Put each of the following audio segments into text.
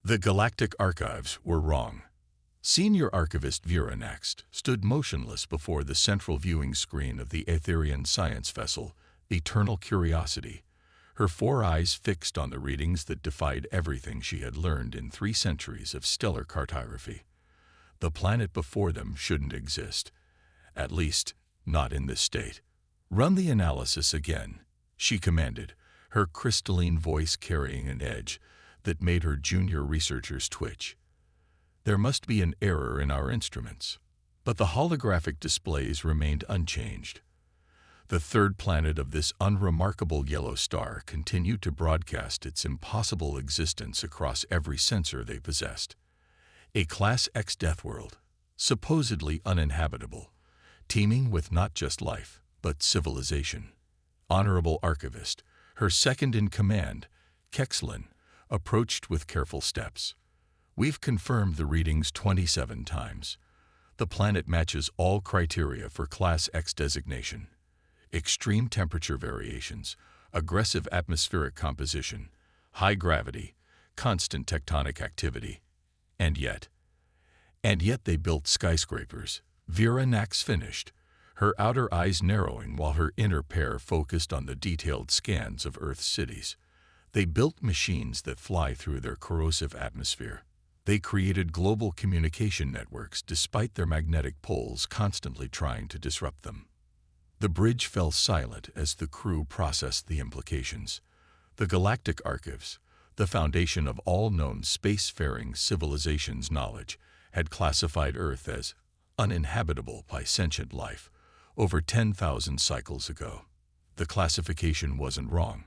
The Galactic archives were wrong. Senior archivist Vera next stood motionless before the central viewing screen of the Aetherian science vessel, Eternal Curiosity, her four eyes fixed on the readings that defied everything she had learned in 3 centuries of stellar cartography. The planet before them shouldn't exist, at least not in this state. "Run the analysis again," she commanded, her crystalline voice carrying an edge that made her junior researchers twitch. There must be an error in our instruments. But the holographic displays remained unchanged. The third planet of this unremarkable yellow star continued to broadcast its impossible existence across every sensor they possessed. A Class X Deathworld, supposedly uninhabitable, teeming with not just life, but civilization. Honorable Archivist, her second-in-command, Kexlin, approached with careful steps. "We've confirmed the readings 27 times. The planet matches all criteria for Class X designation. Extreme temperature variations, aggressive atmospheric composition, high gravity, constant tectonic activity. And yet they built skyscrapers." Vera Nax finished, her outer eyes narrowing while her inner pair focused on the detailed scans of Earth's cities. They built machines that fly through their corrosive atmosphere. They created global communication networks despite their magnetic poles constantly trying to disrupt them. The bridge fell silent as the crew processed the implications. The Galactic Archives, the foundation of all known spacefaring civilizations' knowledge, had classified Earth as uninhabitable by sentient life over 10,000 cycles ago. The classification wasn't wrong.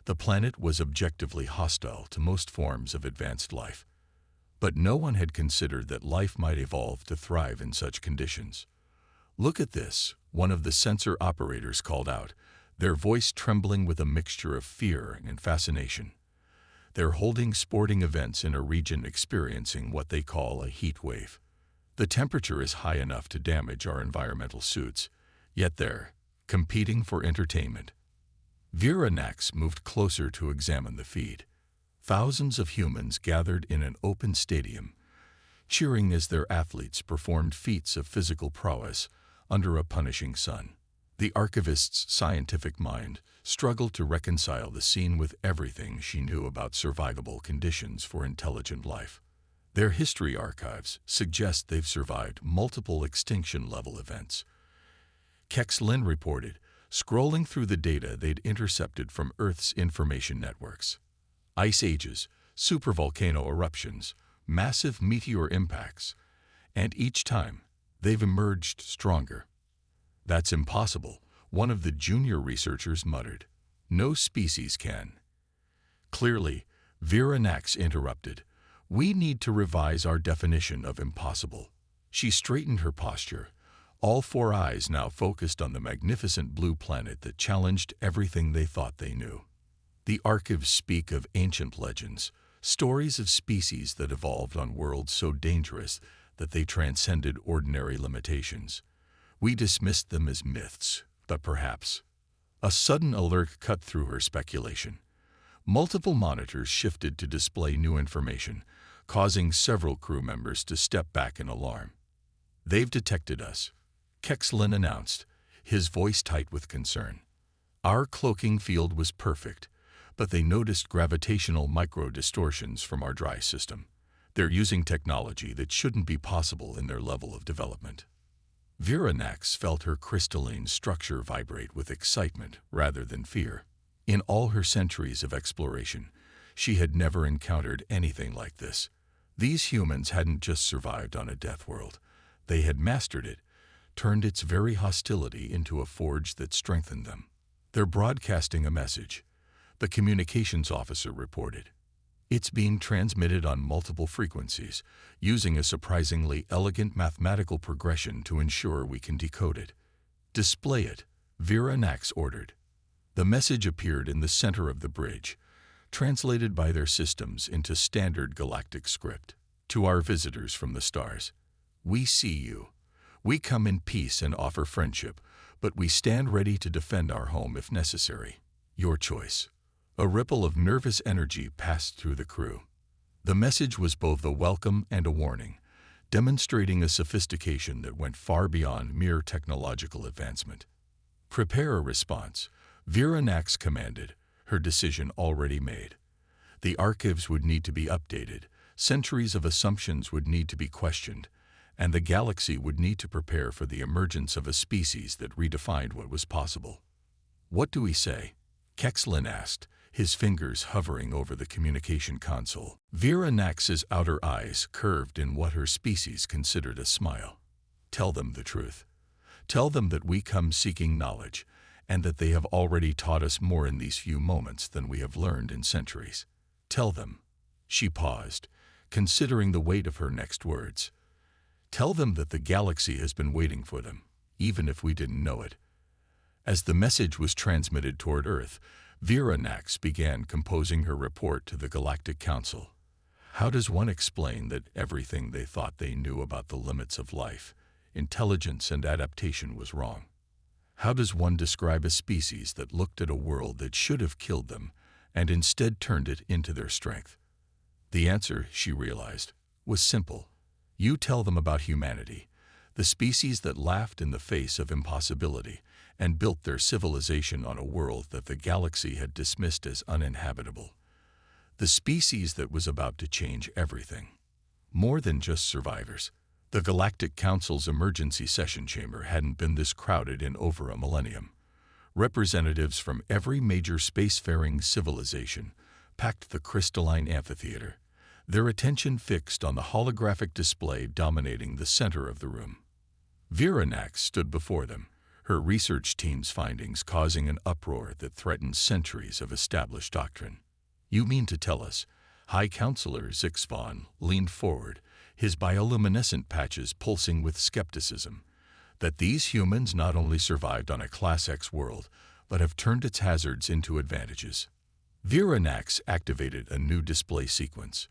The planet was objectively hostile to most forms of advanced life. But no one had considered that life might evolve to thrive in such conditions. "Look at this," one of the sensor operators called out, their voice trembling with a mixture of fear and fascination. "They're holding sporting events in a region experiencing what they call a heat wave. The temperature is high enough to damage our environmental suits, yet they're competing for entertainment." Vera Nax moved closer to examine the feed. Thousands of humans gathered in an open stadium, cheering as their athletes performed feats of physical prowess under a punishing sun. The archivist's scientific mind struggled to reconcile the scene with everything she knew about survivable conditions for intelligent life. Their history archives suggest they've survived multiple extinction-level events. Kexlin reported, scrolling through the data they'd intercepted from Earth's information networks. Ice ages, supervolcano eruptions, massive meteor impacts, and each time, they've emerged stronger. "That's impossible," one of the junior researchers muttered. "No species can." Clearly, Vera Nax interrupted. "We need to revise our definition of impossible." She straightened her posture, all 4 eyes now focused on the magnificent blue planet that challenged everything they thought they knew. The archives speak of ancient legends, stories of species that evolved on worlds so dangerous that they transcended ordinary limitations. We dismissed them as myths, but perhaps. A sudden alert cut through her speculation. Multiple monitors shifted to display new information, causing several crew members to step back in alarm. "They've detected us," Kexlin announced, his voice tight with concern. "Our cloaking field was perfect, but they noticed gravitational micro-distortions from our dry system. They're using technology that shouldn't be possible in their level of development." Vera Nax felt her crystalline structure vibrate with excitement rather than fear. In all her centuries of exploration, she had never encountered anything like this. These humans hadn't just survived on a death world. They had mastered it, turned its very hostility into a forge that strengthened them. "They're broadcasting a message," the communications officer reported. "It's being transmitted on multiple frequencies, using a surprisingly elegant mathematical progression to ensure we can decode it." "Display it," Vera Nax ordered. The message appeared in the center of the bridge, translated by their systems into standard galactic script. "To our visitors from the stars, we see you. We come in peace and offer friendship, but we stand ready to defend our home if necessary. Your choice." A ripple of nervous energy passed through the crew. The message was both a welcome and a warning, demonstrating a sophistication that went far beyond mere technological advancement. "Prepare a response," Vera Nax commanded, her decision already made. The archives would need to be updated, centuries of assumptions would need to be questioned, and the galaxy would need to prepare for the emergence of a species that redefined what was possible. "What do we say?" Kexlin asked, his fingers hovering over the communication console. Vera Nax's outer eyes curved in what her species considered a smile. "Tell them the truth. Tell them that we come seeking knowledge, and that they have already taught us more in these few moments than we have learned in centuries. Tell them." She paused, considering the weight of her next words. "Tell them that the galaxy has been waiting for them, even if we didn't know it." As the message was transmitted toward Earth, Vera Nax began composing her report to the Galactic Council. How does one explain that everything they thought they knew about the limits of life, intelligence, and adaptation was wrong? How does one describe a species that looked at a world that should have killed them and instead turned it into their strength? The answer, she realized, was simple. You tell them about humanity, the species that laughed in the face of impossibility and built their civilization on a world that the galaxy had dismissed as uninhabitable. The species that was about to change everything. More than just survivors. The Galactic Council's emergency session chamber hadn't been this crowded in over a millennium. Representatives from every major spacefaring civilization packed the crystalline amphitheater, their attention fixed on the holographic display dominating the center of the room. Vera Nax stood before them, her research team's findings causing an uproar that threatened centuries of established doctrine. "You mean to tell us," High Counselor Zix Vaughn leaned forward, his bioluminescent patches pulsing with skepticism, "that these humans not only survived on a Class X world, but have turned its hazards into advantages?" Vera Nax activated a new display sequence.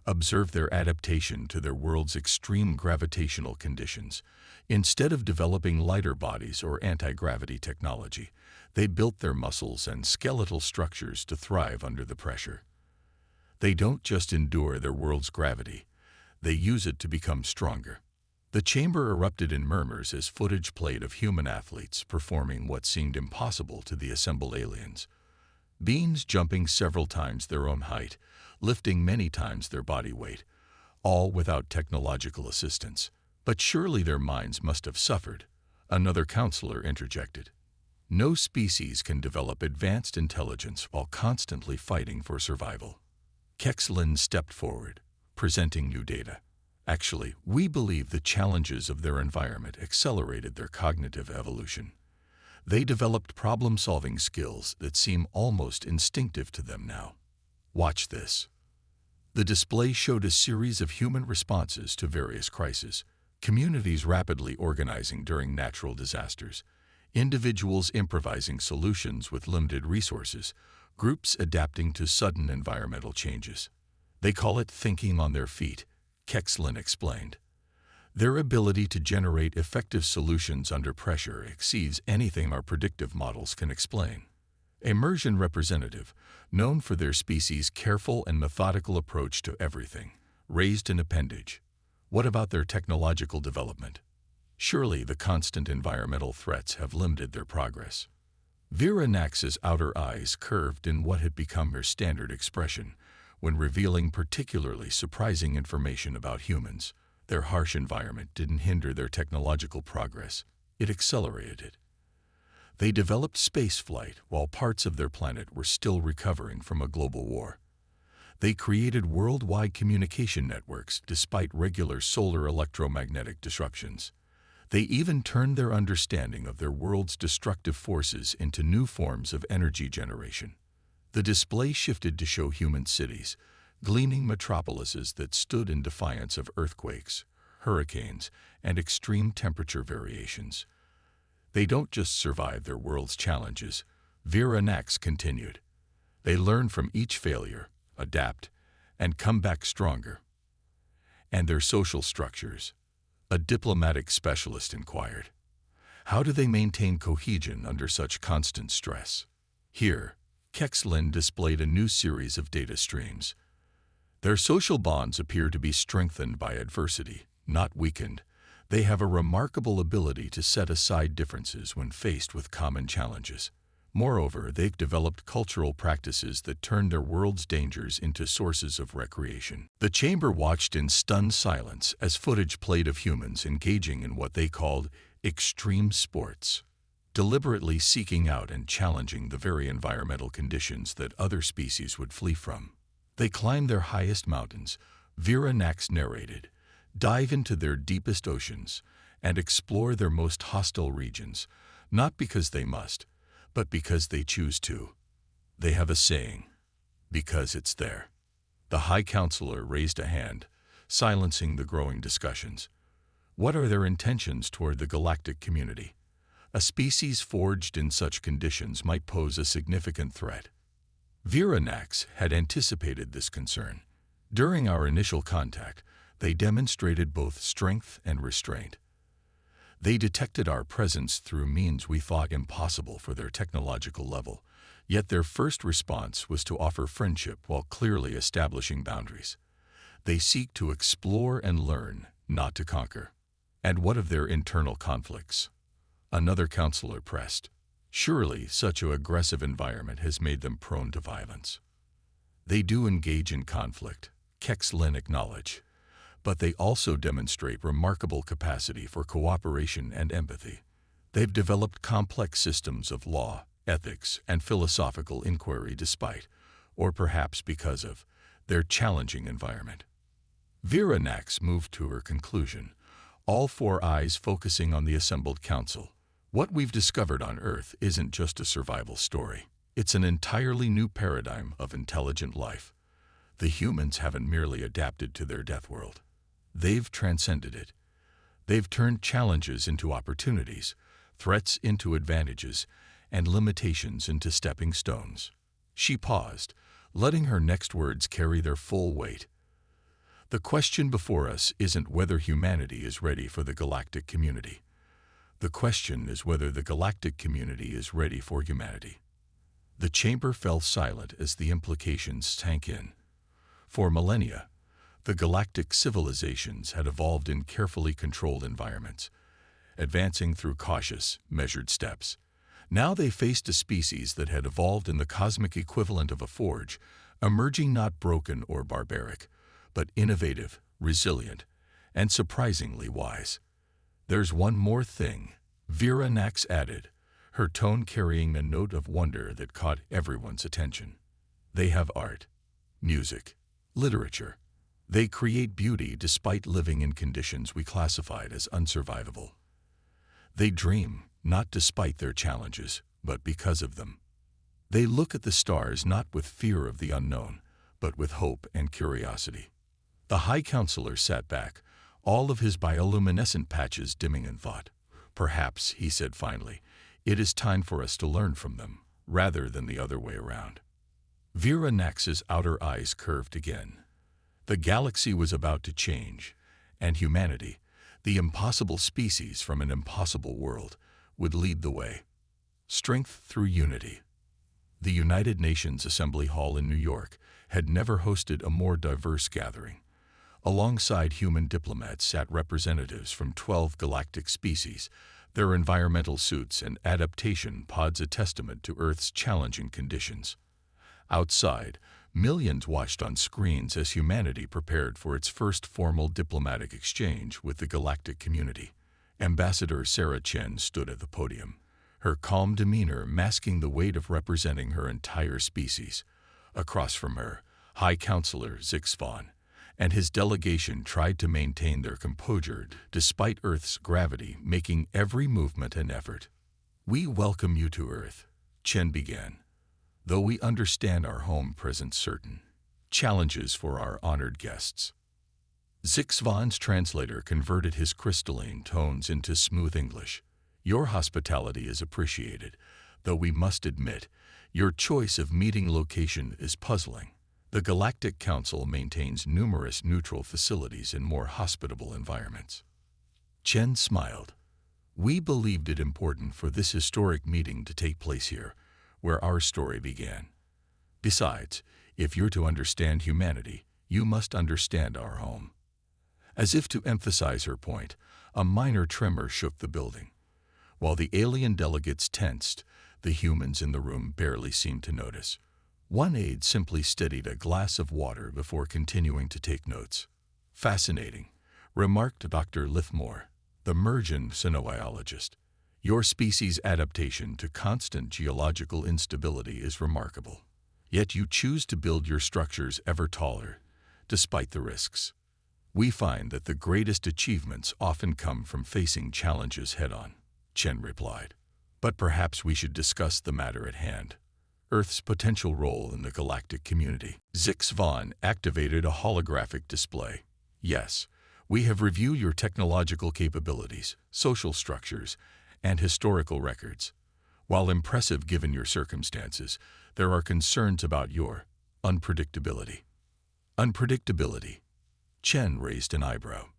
Observe their adaptation to their world's extreme gravitational conditions. Instead of developing lighter bodies or anti-gravity technology, they built their muscles and skeletal structures to thrive under the pressure. They don't just endure their world's gravity, they use it to become stronger. The chamber erupted in murmurs as footage played of human athletes performing what seemed impossible to the assembled aliens. Beings jumping several times their own height, lifting many times their body weight, all without technological assistance. "But surely their minds must have suffered," another counselor interjected. "No species can develop advanced intelligence while constantly fighting for survival." Kexlin stepped forward, presenting new data. "Actually, we believe the challenges of their environment accelerated their cognitive evolution. They developed problem-solving skills that seem almost instinctive to them now. Watch this." The display showed a series of human responses to various crises, communities rapidly organizing during natural disasters, individuals improvising solutions with limited resources, groups adapting to sudden environmental changes. "They call it thinking on their feet," Kexlin explained. "Their ability to generate effective solutions under pressure exceeds anything our predictive models can explain." Immersion representative, known for their species' careful and methodical approach to everything, raised an appendage. "What about their technological development? Surely the constant environmental threats have limited their progress." Vera Nax's outer eyes curved in what had become her standard expression when revealing particularly surprising information about humans. Their harsh environment didn't hinder their technological progress, it accelerated it. They developed spaceflight while parts of their planet were still recovering from a global war. They created worldwide communication networks despite regular solar electromagnetic disruptions. They even turned their understanding of their world's destructive forces into new forms of energy generation. The display shifted to show human cities, gleaming metropolises that stood in defiance of earthquakes, hurricanes, and extreme temperature variations. "They don't just survive their world's challenges," Vera Nax continued. "They learn from each failure, adapt, and come back stronger." "And their social structures?" a diplomatic specialist inquired. "How do they maintain cohesion under such constant stress?" Here, Kexlin displayed a new series of data streams. Their social bonds appear to be strengthened by adversity, not weakened. They have a remarkable ability to set aside differences when faced with common challenges. Moreover, they've developed cultural practices that turn their world's dangers into sources of recreation. The chamber watched in stunned silence as footage played of humans engaging in what they called extreme sports, deliberately seeking out and challenging the very environmental conditions that other species would flee from. They climb their highest mountains, Vera Nax narrated, dive into their deepest oceans, and explore their most hostile regions, not because they must, but because they choose to. They have a saying, because it's there. The High Counselor raised a hand, silencing the growing discussions. What are their intentions toward the galactic community? A species forged in such conditions might pose a significant threat. Vera Nax had anticipated this concern. During our initial contact, they demonstrated both strength and restraint. They detected our presence through means we thought impossible for their technological level, yet their first response was to offer friendship while clearly establishing boundaries. They seek to explore and learn, not to conquer. And what of their internal conflicts? Another counselor pressed. Surely such an aggressive environment has made them prone to violence. They do engage in conflict, Kex-Lin acknowledged, but they also demonstrate remarkable capacity for cooperation and empathy. They've developed complex systems of law, ethics, and philosophical inquiry despite, or perhaps because of, their challenging environment. Vera Nax moved to her conclusion, all four eyes focusing on the assembled council. What we've discovered on Earth isn't just a survival story. It's an entirely new paradigm of intelligent life. The humans haven't merely adapted to their death world. They've transcended it. They've turned challenges into opportunities, threats into advantages, and limitations into stepping stones. She paused, letting her next words carry their full weight. The question before us isn't whether humanity is ready for the galactic community. The question is whether the galactic community is ready for humanity. The chamber fell silent as the implications sank in. For millennia, the galactic civilizations had evolved in carefully controlled environments, advancing through cautious, measured steps. Now they faced a species that had evolved in the cosmic equivalent of a forge, emerging not broken or barbaric, but innovative, resilient, and surprisingly wise. There's one more thing, Vera Nax added, her tone carrying a note of wonder that caught everyone's attention. They have art, music, literature. They create beauty despite living in conditions we classified as unsurvivable. They dream, not despite their challenges, but because of them. They look at the stars not with fear of the unknown, but with hope and curiosity. The High Counselor sat back, all of his bioluminescent patches dimming in thought. Perhaps, he said finally, it is time for us to learn from them, rather than the other way around. Vera Nax's outer eyes curved again. The galaxy was about to change, and humanity, the impossible species from an impossible world, would lead the way. Strength through unity. The United Nations Assembly Hall in New York had never hosted a more diverse gathering. Alongside human diplomats sat representatives from 12 galactic species, their environmental suits and adaptation pods a testament to Earth's challenging conditions. Outside, millions watched on screens as humanity prepared for its first formal diplomatic exchange with the galactic community. Ambassador Sarah Chen stood at the podium, her calm demeanor masking the weight of representing her entire species. Across from her, High Counselor Zixvan and his delegation tried to maintain their composure despite Earth's gravity making every movement an effort. "We welcome you to Earth," Chen began, "though we understand our home presents certain challenges for our honored guests." Zixvan's translator converted his crystalline tones into smooth English. "Your hospitality is appreciated, though we must admit, your choice of meeting location is puzzling. The Galactic Council maintains numerous neutral facilities in more hospitable environments." Chen smiled. "We believed it important for this historic meeting to take place here, where our story began. Besides, if you're to understand humanity, You must understand our home." As if to emphasize her point, a minor tremor shook the building. While the alien delegates tensed, the humans in the room barely seemed to notice. One aide simply steadied a glass of water before continuing to take notes. "Fascinating," remarked Dr. Lithmore, the Mergen cynobiologist. "Your species' adaptation to constant geological instability is remarkable. Yet you choose to build your structures ever taller, despite the risks. We find that the greatest achievements often come from facing challenges head-on," Chen replied. "But perhaps we should discuss the matter at hand. Earth's potential role in the galactic community." Zix Von activated a holographic display. "Yes, we have reviewed your technological capabilities, social structures, and historical records. While impressive given your circumstances, there are concerns about your unpredictability." "Unpredictability?" Chen raised an eyebrow.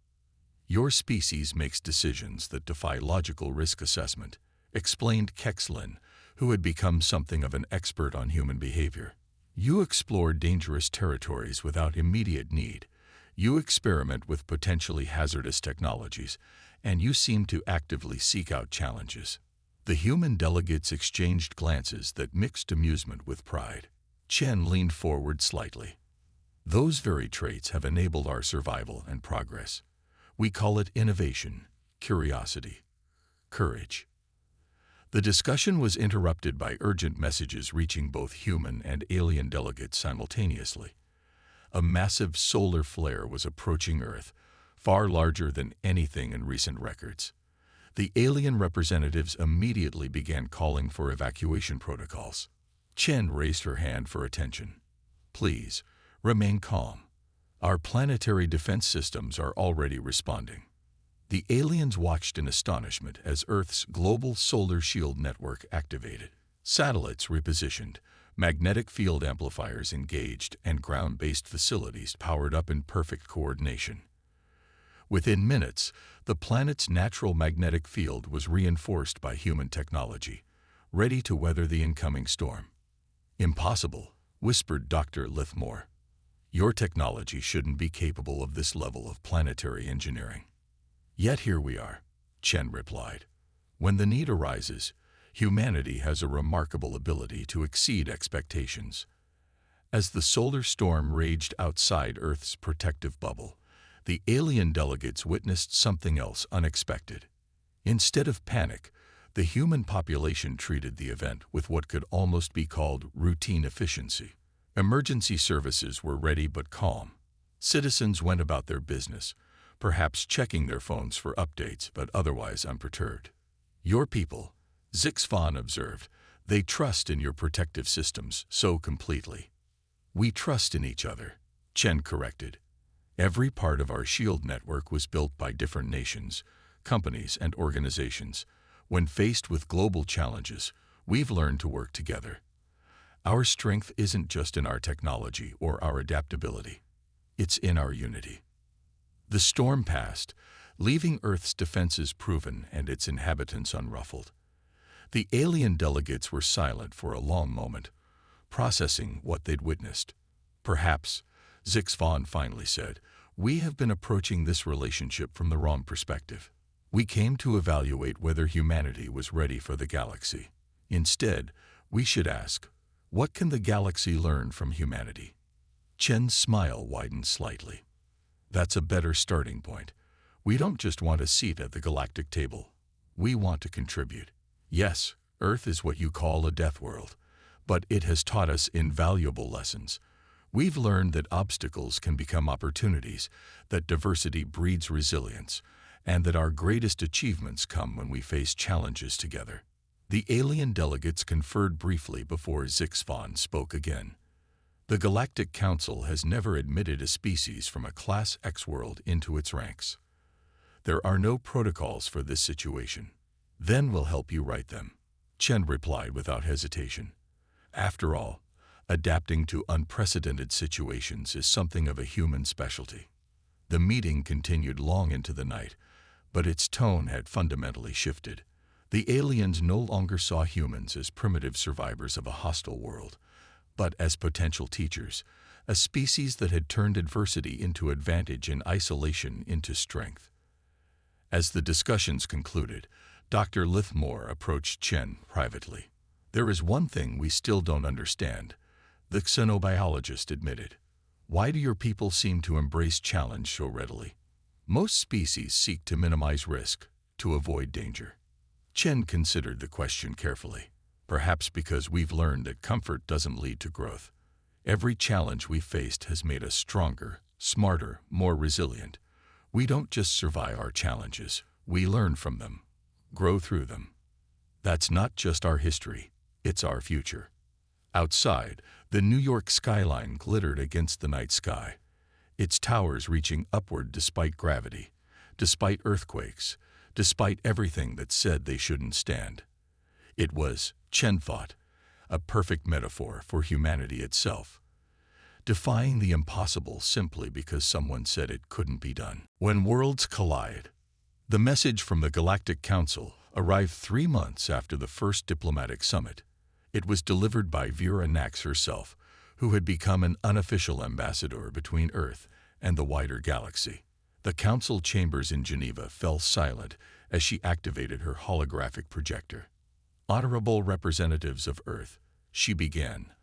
"Your species makes decisions that defy logical risk assessment," explained Kexlin, who had become something of an expert on human behavior. "You explore dangerous territories without immediate need. You experiment with potentially hazardous technologies, and you seem to actively seek out challenges." The human delegates exchanged glances that mixed amusement with pride. Chen leaned forward slightly. "Those very traits have enabled our survival and progress. We call it innovation, curiosity, courage." The discussion was interrupted by urgent messages reaching both human and alien delegates simultaneously. A massive solar flare was approaching Earth, far larger than anything in recent records. The alien representatives immediately began calling for evacuation protocols. Chen raised her hand for attention. "Please, remain calm. Our planetary defense systems are already responding." The aliens watched in astonishment as Earth's global solar shield network activated. Satellites repositioned, magnetic field amplifiers engaged, and ground-based facilities powered up in perfect coordination. Within minutes, the planet's natural magnetic field was reinforced by human technology, ready to weather the incoming storm. "Impossible," whispered Dr. Lithmore. "Your technology shouldn't be capable of this level of planetary engineering." "Yet here we are," Chen replied. "When the need arises, humanity has a remarkable ability to exceed expectations." As the solar storm raged outside Earth's protective bubble, the alien delegates witnessed something else unexpected. Instead of panic, the human population treated the event with what could almost be called routine efficiency. Emergency services were ready but calm. Citizens went about their business, perhaps checking their phones for updates but otherwise unperturbed. "Your people," Zix Von observed, "they trust in your protective systems so completely." "We trust in each other," Chen corrected. "Every part of our shield network was built by different nations, companies, and organizations. When faced with global challenges, we've learned to work together. Our strength isn't just in our technology or our adaptability. It's in our unity." The storm passed, leaving Earth's defenses proven and its inhabitants unruffled. The alien delegates were silent for a long moment, processing what they'd witnessed. "Perhaps," Zix Von finally said, "we have been approaching this relationship from the wrong perspective. We came to evaluate whether humanity was ready for the galaxy. Instead, we should ask, what can the galaxy learn from humanity?" Chen's smile widened slightly. "That's a better starting point. We don't just want a seat at the galactic table. We want to contribute. Yes, Earth is what you call a death world, but it has taught us invaluable lessons. We've learned that obstacles can become opportunities, that diversity breeds resilience, and that our greatest achievements come when we face challenges together." The alien delegates conferred briefly before Zix Von spoke again. "The Galactic Council has never admitted a species from a Class X world into its ranks. There are no protocols for this situation." "Then we'll help you write them," Chen replied without hesitation. "After all, adapting to unprecedented situations is something of a human specialty." The meeting continued long into the night, but its tone had fundamentally shifted. The aliens no longer saw humans as primitive survivors of a hostile world, but as potential teachers, a species that had turned adversity into advantage and isolation into strength. As the discussions concluded, Dr. Lithmore approached Chen privately. "There is one thing we still don't understand," the xenobiologist admitted. "Why do your people seem to embrace challenge so readily? Most species seek to minimize risk, to avoid danger." Chen considered the question carefully. "Perhaps because we've learned that comfort doesn't lead to growth. Every challenge we've faced has made us stronger, smarter, more resilient. We don't just survive our challenges, we learn from them, grow through them. That's not just our history, it's our future." Outside, the New York skyline glittered against the night sky, its towers reaching upward despite gravity, despite earthquakes, despite everything that said they shouldn't stand. It was, Chen thought, a perfect metaphor for humanity itself, defying the impossible simply because someone said it couldn't be done. When worlds collide. The message from the Galactic Council arrived 3 months after the first diplomatic summit. It was delivered by Vera Nax herself, who had become an unofficial ambassador between Earth and the wider galaxy. The council chambers in Geneva fell silent as she activated her holographic projector. "Honorable representatives of Earth," she began.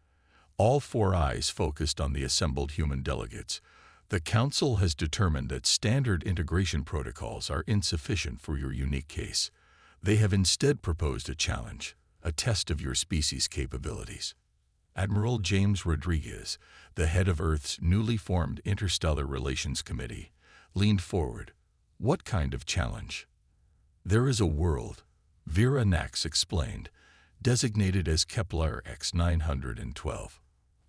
All 4 eyes focused on the assembled human delegates. "The Council has determined that standard integration protocols are insufficient for your unique case. They have instead proposed a challenge, a test of your species' capabilities." Admiral James Rodriguez, the head of Earth's newly formed Interstellar Relations Committee, leaned forward. "What kind of challenge?" "There is a world," Vera Nax explained, "designated as Kepler X 912.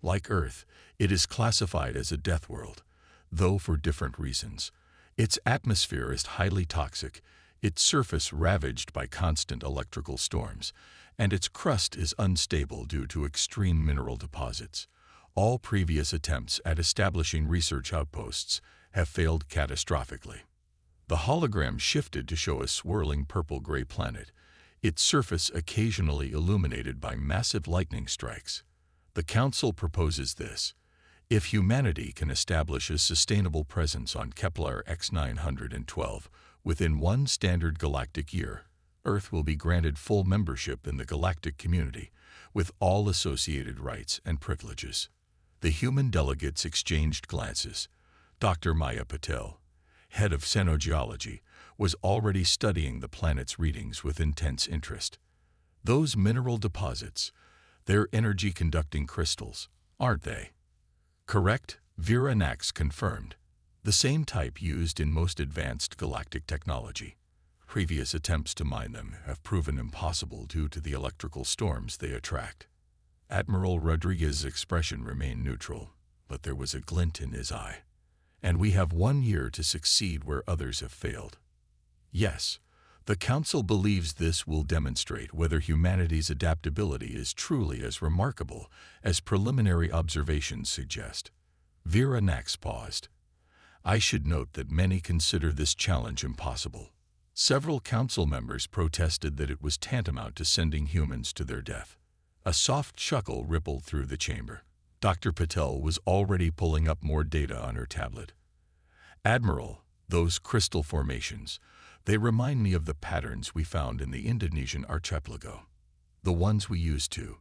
Like Earth, it is classified as a death world, though for different reasons. Its atmosphere is highly toxic, its surface ravaged by constant electrical storms, and its crust is unstable due to extreme mineral deposits. All previous attempts at establishing research outposts have failed catastrophically." The hologram shifted to show a swirling purple-gray planet, its surface occasionally illuminated by massive lightning strikes. "The Council proposes this. If humanity can establish a sustainable presence on Kepler X 912 within 1 standard galactic year, Earth will be granted full membership in the galactic community, with all associated rights and privileges." The human delegates exchanged glances. Dr. Maya Patel, head of xenogeology, was already studying the planet's readings with intense interest. "Those mineral deposits, they're energy-conducting crystals, aren't they?" "Correct," Vera Nax confirmed. "The same type used in most advanced galactic technology. Previous attempts to mine them have proven impossible due to the electrical storms they attract." Admiral Rodriguez's expression remained neutral, but there was a glint in his eye. "And we have 1 year to succeed where others have failed." "Yes, the Council believes this will demonstrate whether humanity's adaptability is truly as remarkable as preliminary observations suggest." Vera Nax paused. "I should note that many consider this challenge impossible. Several Council members protested that it was tantamount to sending humans to their death." A soft chuckle rippled through the chamber. Dr. Patel was already pulling up more data on her tablet. "Admiral, those crystal formations, they remind me of the patterns we found in the Indonesian archipelago. The ones we used to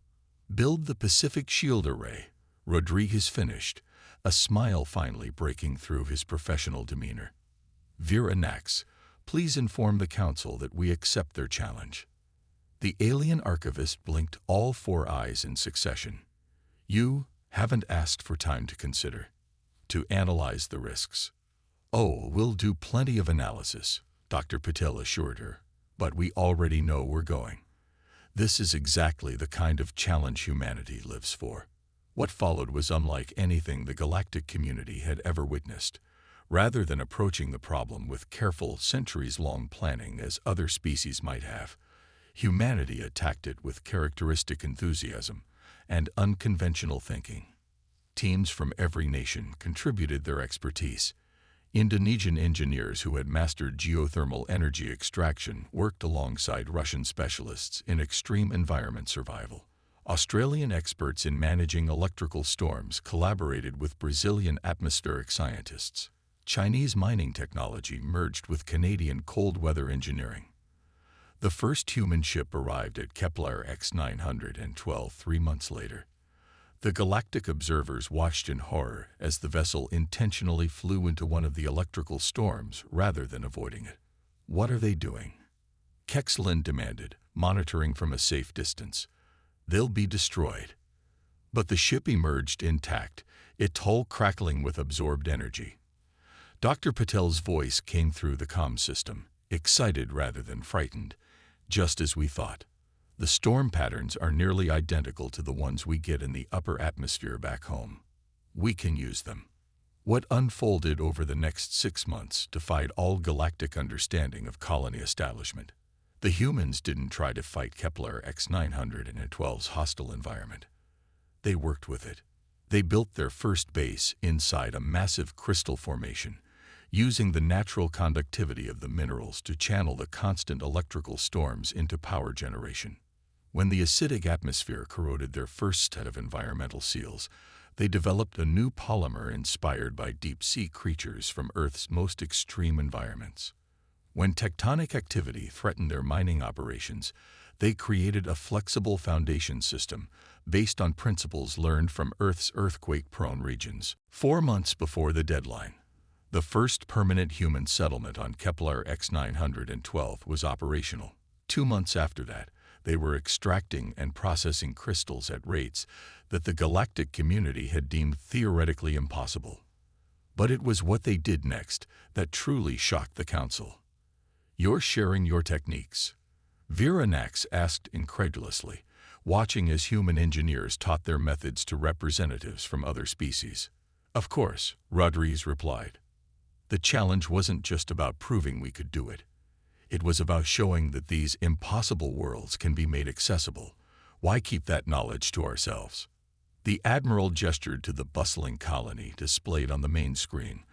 build the Pacific Shield Array," Rodriguez finished, a smile finally breaking through his professional demeanor. "Vera Nax, please inform the Council that we accept their challenge." The alien archivist blinked all 4 eyes in succession. "You haven't asked for time to consider, to analyze the risks." "Oh, we'll do plenty of analysis," Dr. Patel assured her, "but we already know we're going. This is exactly the kind of challenge humanity lives for." What followed was unlike anything the galactic community had ever witnessed. Rather than approaching the problem with careful, centuries-long planning as other species might have, humanity attacked it with characteristic enthusiasm and unconventional thinking. Teams from every nation contributed their expertise. Indonesian engineers who had mastered geothermal energy extraction worked alongside Russian specialists in extreme environment survival. Australian experts in managing electrical storms collaborated with Brazilian atmospheric scientists. Chinese mining technology merged with Canadian cold weather engineering. The first human ship arrived at Kepler X912 3 months later. The Galactic observers watched in horror as the vessel intentionally flew into one of the electrical storms rather than avoiding it. "What are they doing?" Kexlin demanded, monitoring from a safe distance. "They'll be destroyed." But the ship emerged intact, its hull crackling with absorbed energy. Dr. Patel's voice came through the comm system, excited rather than frightened. "Just as we thought. The storm patterns are nearly identical to the ones we get in the upper atmosphere back home. We can use them." What unfolded over the next 6 months defied all galactic understanding of colony establishment. The humans didn't try to fight Kepler X912's hostile environment. They worked with it. They built their first base inside a massive crystal formation, using the natural conductivity of the minerals to channel the constant electrical storms into power generation. When the acidic atmosphere corroded their first set of environmental seals, they developed a new polymer inspired by deep-sea creatures from Earth's most extreme environments. When tectonic activity threatened their mining operations, they created a flexible foundation system based on principles learned from Earth's earthquake-prone regions. 4 months before the deadline, the first permanent human settlement on Kepler X912 was operational. 2 months after that, they were extracting and processing crystals at rates that the galactic community had deemed theoretically impossible. But it was what they did next that truly shocked the Council. "You're sharing your techniques?" Viranax asked incredulously, watching as human engineers taught their methods to representatives from other species. "Of course," Rodriguez replied. "The challenge wasn't just about proving we could do it. It was about showing that these impossible worlds can be made accessible. Why keep that knowledge to ourselves?" The Admiral gestured to the bustling colony displayed on the main screen,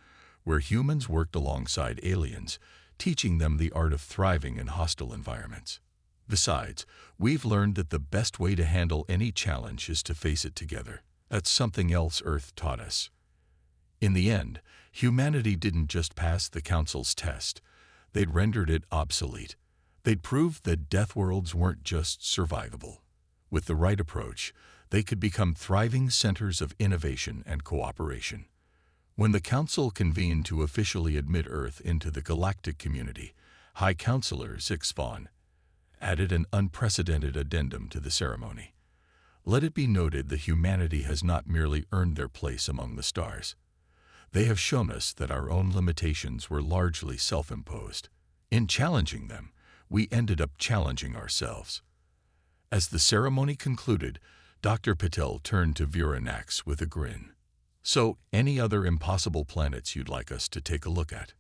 where humans worked alongside aliens, teaching them the art of thriving in hostile environments. "Besides, we've learned that the best way to handle any challenge is to face it together. That's something else Earth taught us." In the end, humanity didn't just pass the Council's test. They'd rendered it obsolete. They'd proved that Deathworlds weren't just survivable. With the right approach, they could become thriving centers of innovation and cooperation. When the Council convened to officially admit Earth into the galactic community, High Counselor Zix Vaughn added an unprecedented addendum to the ceremony. "Let it be noted that humanity has not merely earned their place among the stars. They have shown us that our own limitations were largely self-imposed. In challenging them, we ended up challenging ourselves." As the ceremony concluded, Dr. Patel turned to Viranax with a grin. "So, any other impossible planets you'd like us to take a look at?"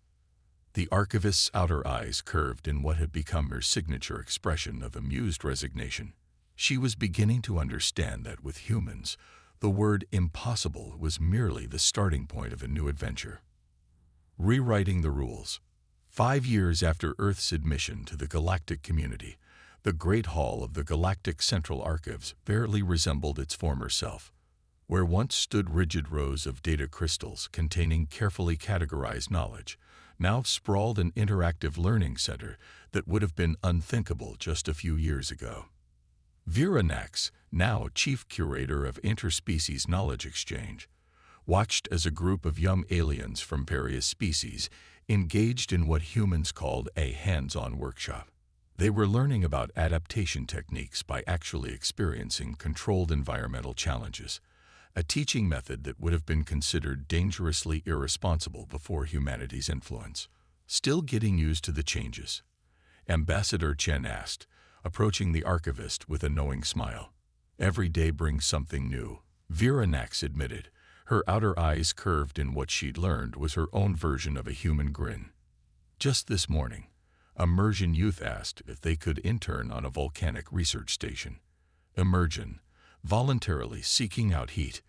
The archivist's outer eyes curved in what had become her signature expression of amused resignation. She was beginning to understand that with humans, the word impossible was merely the starting point of a new adventure. Rewriting the rules. 5 years after Earth's admission to the galactic community, the Great Hall of the Galactic Central Archives barely resembled its former self. Where once stood rigid rows of data crystals containing carefully categorized knowledge, now sprawled an interactive learning center that would have been unthinkable just a few years ago. Viranax, now chief curator of interspecies knowledge exchange, watched as a group of young aliens from various species engaged in what humans called a hands-on workshop. They were learning about adaptation techniques by actually experiencing controlled environmental challenges, a teaching method that would have been considered dangerously irresponsible before humanity's influence. "Still getting used to the changes?" Ambassador Chen asked, approaching the archivist with a knowing smile. "Every day brings something new," Viranax admitted. Her outer eyes curved in what she'd learned was her own version of a human grin. Just this morning, Immersion Youth asked if they could intern on a volcanic research station. Immersion, voluntarily seeking out heat.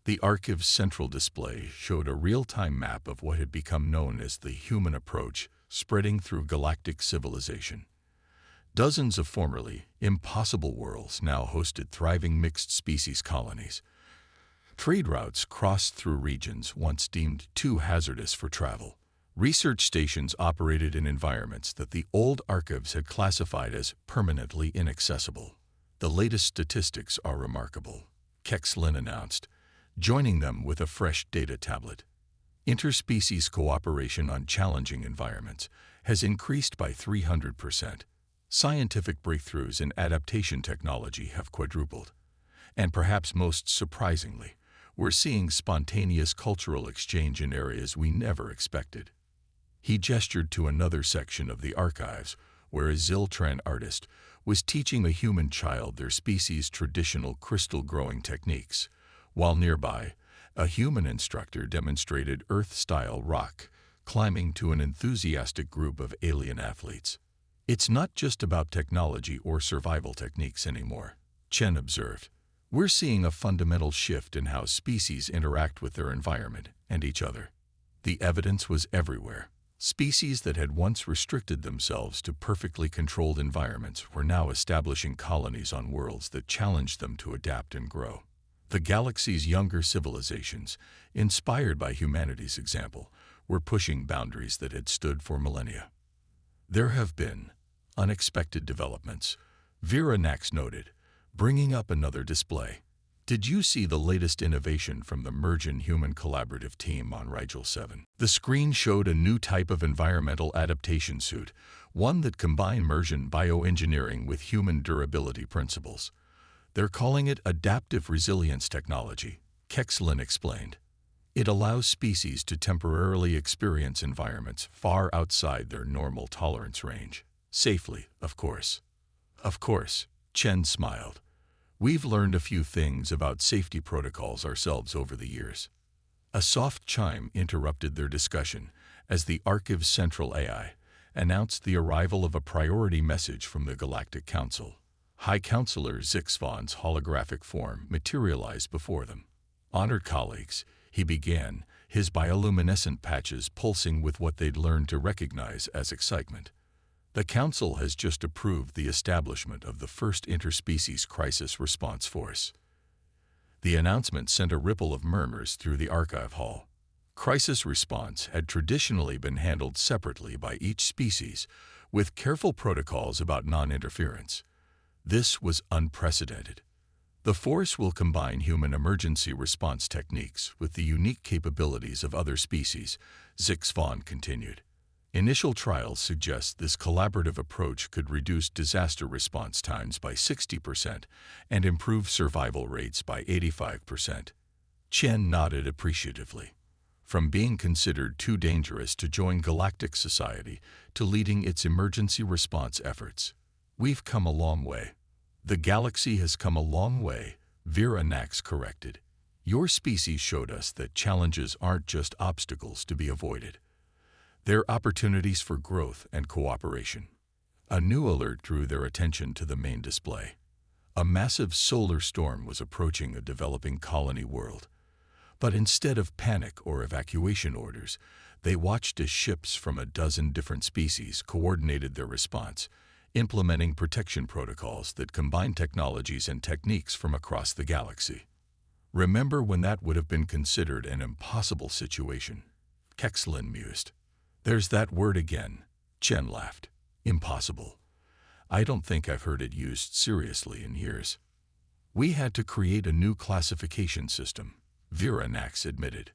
The archive's central display showed a real-time map of what had become known as the human approach, spreading through galactic civilization. Dozens of formerly impossible worlds now hosted thriving mixed-species colonies. Trade routes crossed through regions once deemed too hazardous for travel. Research stations operated in environments that the old archives had classified as permanently inaccessible. The latest statistics are remarkable, Kexlin announced, joining them with a fresh data tablet. Interspecies cooperation on challenging environments has increased by 300%. Scientific breakthroughs in adaptation technology have quadrupled. And perhaps most surprisingly, we're seeing spontaneous cultural exchange in areas we never expected. He gestured to another section of the archives where a Ziltran artist was teaching a human child their species' traditional crystal-growing techniques, while nearby, a human instructor demonstrated Earth-style rock climbing to an enthusiastic group of alien athletes. It's not just about technology or survival techniques anymore, Chen observed. We're seeing a fundamental shift in how species interact with their environment and each other. The evidence was everywhere. Species that had once restricted themselves to perfectly controlled environments were now establishing colonies on worlds that challenged them to adapt and grow. The galaxy's younger civilizations, inspired by humanity's example, were pushing boundaries that had stood for millennia. There have been unexpected developments, Vera Nax noted, bringing up another display. Did you see the latest innovation from the Mergen Human Collaborative team on Rigel 7? The screen showed a new type of environmental adaptation suit, one that combined Mergen bioengineering with human durability principles. They're calling it adaptive resilience technology, Kexlin explained. It allows species to temporarily experience environments far outside their normal tolerance range. Safely, of course. Of course, Chen smiled. We've learned a few things about safety protocols ourselves over the years. A soft chime interrupted their discussion as the Archive's central AI announced the arrival of a priority message from the Galactic Council. High Counselor Zixvan's holographic form materialized before them. Honored colleagues, he began, his bioluminescent patches pulsing with what they'd learned to recognize as excitement. The Council has just approved the establishment of the first interspecies crisis response force. The announcement sent a ripple of murmurs through the archive hall. Crisis response had traditionally been handled separately by each species, with careful protocols about non-interference. This was unprecedented. The force will combine human emergency response techniques with the unique capabilities of other species, Zixvan continued. Initial trials suggest this collaborative approach could reduce disaster response times by 60% and improve survival rates by 85%. Chen nodded appreciatively. From being considered too dangerous to join Galactic society to leading its emergency response efforts, we've come a long way. The galaxy has come a long way, Vera Nax corrected. Your species showed us that challenges aren't just obstacles to be avoided. They're opportunities for growth and cooperation. A new alert drew their attention to the main display. A massive solar storm was approaching a developing colony world. But instead of panic or evacuation orders, they watched as ships from a dozen different species coordinated their response, implementing protection protocols that combine technologies and techniques from across the galaxy. Remember when that would have been considered an impossible situation? Kexlin mused. There's that word again, Chen laughed. Impossible. I don't think I've heard it used seriously in years. We had to create a new classification system, Vera Nax admitted.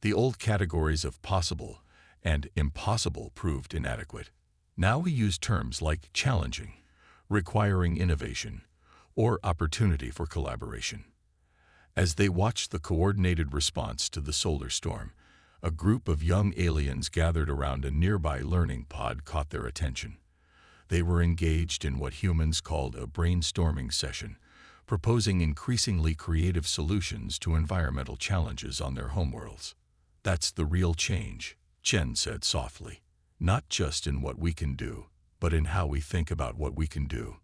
The old categories of possible and impossible proved inadequate. Now we use terms like challenging, requiring innovation, or opportunity for collaboration. As they watched the coordinated response to the solar storm, a group of young aliens gathered around a nearby learning pod caught their attention. They were engaged in what humans called a brainstorming session, proposing increasingly creative solutions to environmental challenges on their homeworlds. That's the real change, Chen said softly. Not just in what we can do, but in how we think about what we can do.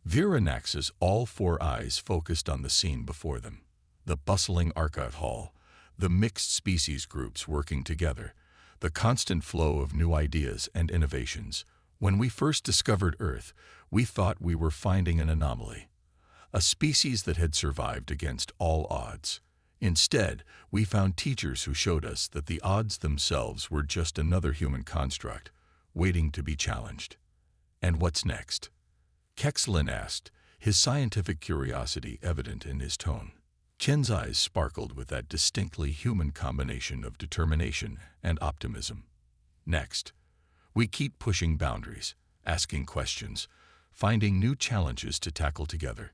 Vera Nax's all four eyes focused on the scene before them. The bustling archive hall, the mixed species groups working together, the constant flow of new ideas and innovations. When we first discovered Earth, we thought we were finding an anomaly, a species that had survived against all odds. Instead, we found teachers who showed us that the odds themselves were just another human construct, waiting to be challenged. And what's next? Kexlin asked, his scientific curiosity evident in his tone. Ken's eyes sparkled with that distinctly human combination of determination and optimism. Next, we keep pushing boundaries, asking questions, finding new challenges to tackle together.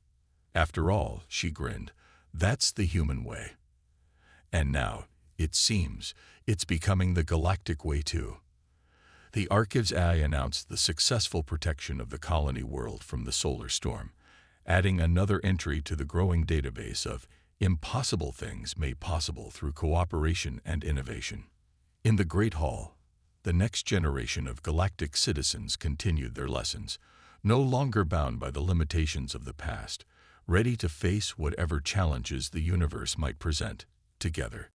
After all, she grinned, that's the human way. And now, it seems, it's becoming the galactic way too. The Archives AI announced the successful protection of the colony world from the solar storm, adding another entry to the growing database of impossible things made possible through cooperation and innovation. In the Great Hall, the next generation of galactic citizens continued their lessons, no longer bound by the limitations of the past, ready to face whatever challenges the universe might present, together.